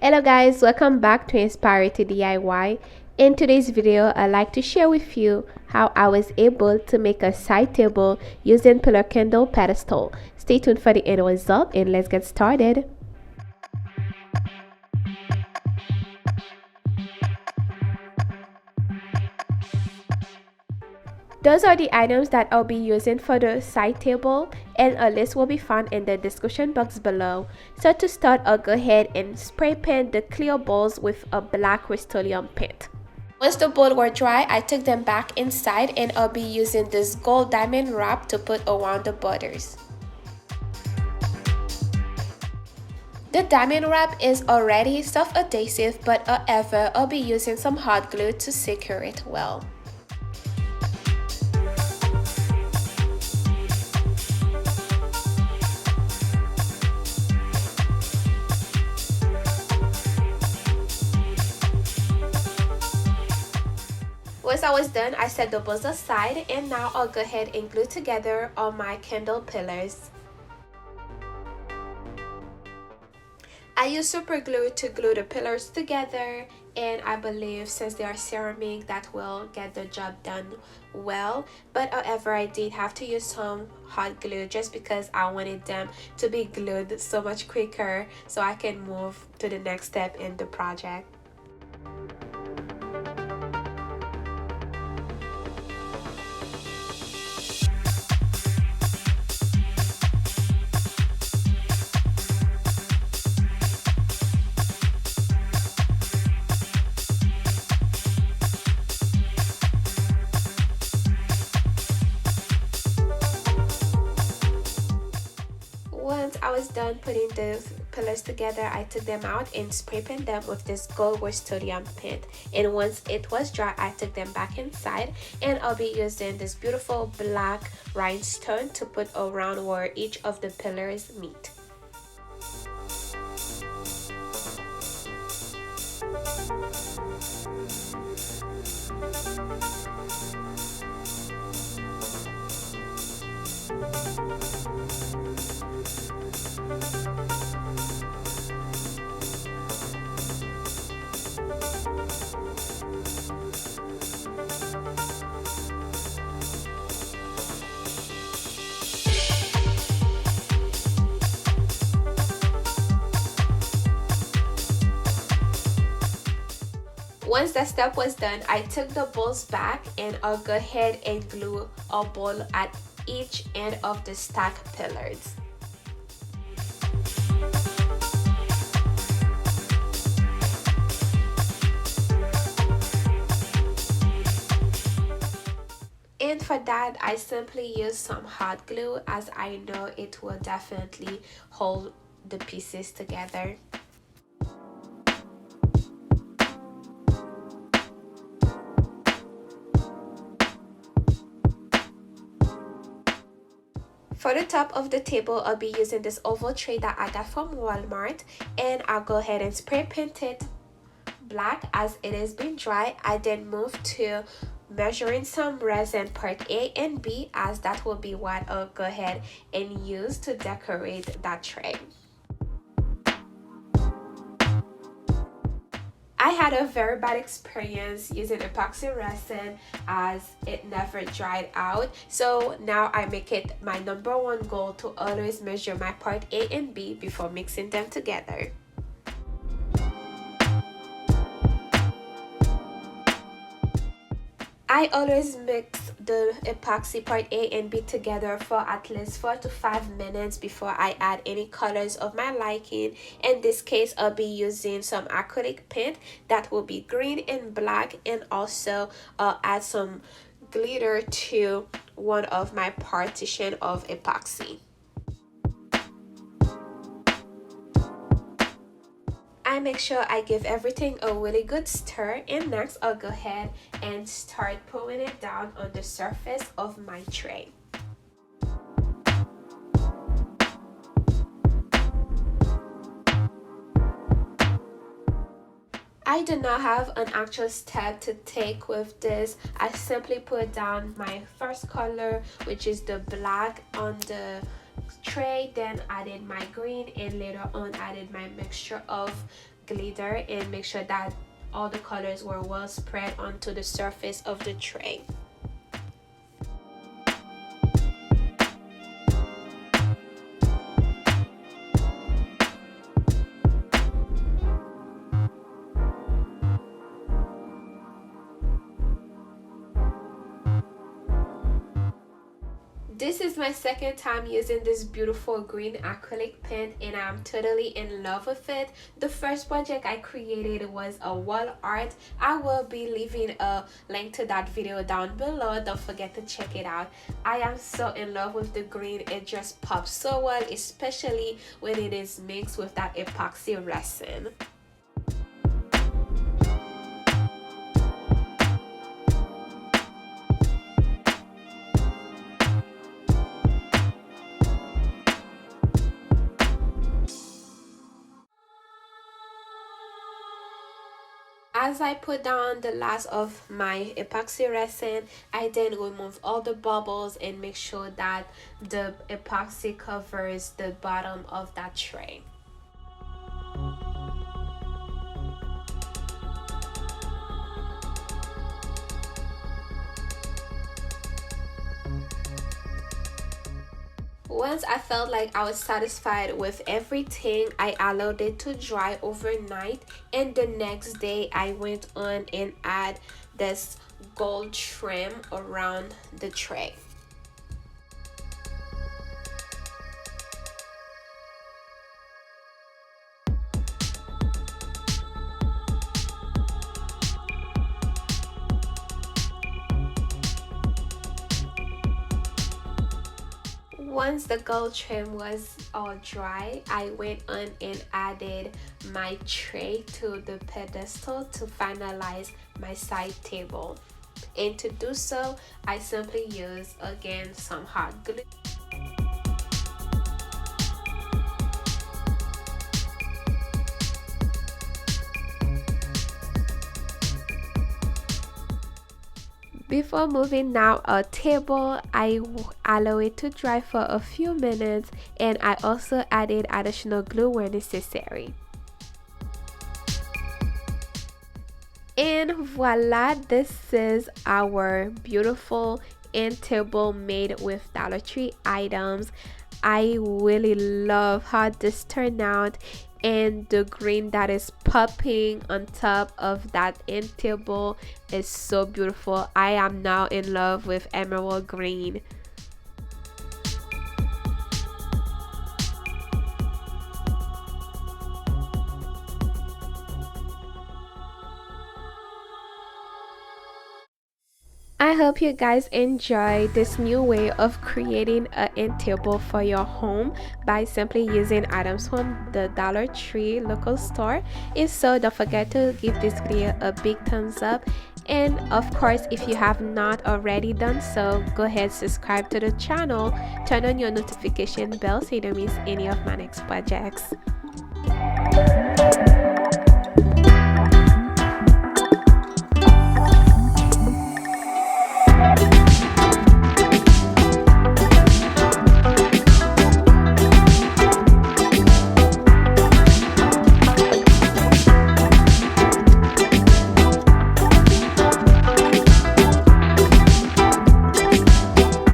Hello guys, welcome back to Inspire to DIY. In today's video, I'd like to share with you how I was able to make a side table using pillar candle pedestal. Stay tuned for the end result and let's get started. Those are the items that I'll be using for the side table, and a list will be found in the description box below. So to start, I'll go ahead and spray paint the clear bowls with a black Rhinestone paint. Once the bowls were dry, I took them back inside and I'll be using this gold diamond wrap to put around the borders. The diamond wrap is already self-adhesive, but however, I'll be using some hot glue to secure it well. Once I was done, I set the bowls aside, and now I'll go ahead and glue together all my candle pillars. I use super glue to glue the pillars together, and I believe since they are ceramic that will get the job done well. But however, I did have to use some hot glue just because I wanted them to be glued so much quicker so I can move to the next step in the project. Once I was done putting the pillars together, I took them out and spray painted them with this gold Rhinestone paint. And once it was dry, I took them back inside, and I'll be using this beautiful black rhinestone to put around where each of the pillars meet. Once that step was done, I took the bowls back and I'll go ahead and glue a bowl at each end of the stack pillars. And for that, I simply use some hot glue, as I know it will definitely hold the pieces together. For the top of the table, I'll be using this oval tray that I got from Walmart, and I'll go ahead and spray paint it black as it is being dry. I then move to measuring some resin part A and B, as that will be what I'll go ahead and use to decorate that tray. I had a very bad experience using epoxy resin as it never dried out, so now I make it my #1 goal to always measure my part A and B before mixing them together. I always mix the epoxy part A and B together for at least 4 to 5 minutes before I add any colors of my liking. In this case, I'll be using some acrylic paint that will be green and black, and also I'll add some glitter to one of my partition of epoxy. I make sure I give everything a really good stir, and next I'll go ahead and start pulling it down on the surface of my tray. I do not have an actual step to take with this. I simply put down my first color, which is the black, on the tray, then added my green, and later on added my mixture of glitter and make sure that all the colors were well spread onto the surface of the tray. This is my second time using this beautiful green acrylic paint and I'm totally in love with it. The first project I created was a wall art. I will be leaving a link to that video down below. Don't forget to check it out. I am so in love with the green. It just pops so well, especially when it is mixed with that epoxy resin. As I put down the last of my epoxy resin, I then remove all the bubbles and make sure that the epoxy covers the bottom of that tray. Once I felt like I was satisfied with everything, I allowed it to dry overnight, and the next day I went on and add this gold trim around the tray. Once the gold trim was all dry, I went on and added my tray to the pedestal to finalize my side table. And to do so, I simply use again some hot glue. Before moving now a table, I allow it to dry for a few minutes and I also added additional glue where necessary. And voila, this is our beautiful end table made with Dollar Tree items. I really love how this turned out, and the green that is popping on top of that end table is so beautiful. I am now in love with emerald green. I hope you guys enjoy this new way of creating an end table for your home by simply using items from the Dollar Tree local store. If so, don't forget to give this video a big thumbs up, and of course, if you have not already done so, go ahead, subscribe to the channel, turn on your notification bell so you don't miss any of my next projects.